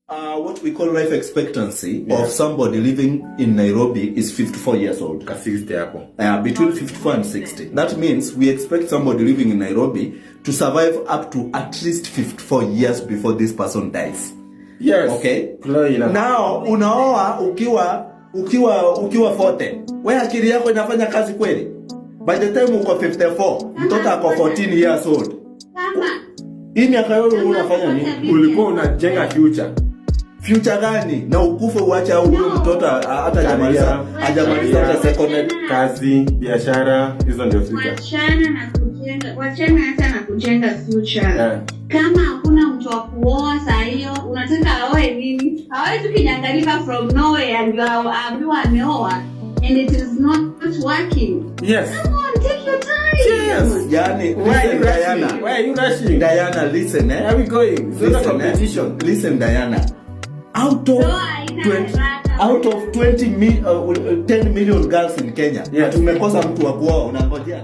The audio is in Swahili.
What we call life expectancy of somebody living in Nairobi is 54 years old. Between 54 and 60. That means we expect somebody living in Nairobi to survive up to at least 54 years before this person dies. Yes. Okay? Now, unaoa ukiwa 40. Wewe akili yako inafanya kazi kweli? By the time uko 54, mtoto ako 14 years old. Hii miaka yote unafanya nini? Ulikuwa unajenga Future gani? Na ukufe uache huyo mtoto hata hajamaliza hata secondary, kazi, biashara, hizo ndio future. Wachana hata na kujenga future. Kama hakuna mtu wa kuoa saa hiyo, unataka aoe nini? Hawezi kujiangalia from nowhere and ambiwa ameoa and it is not working. Yes. Come on, take your time. Yes. Yani, Why are you rushing? Diana, listen, Where are we going? It's not a competition. Listen, Diana. Out of 10 million girls in Kenya, tumekosa mtu wa kuoa, unangojea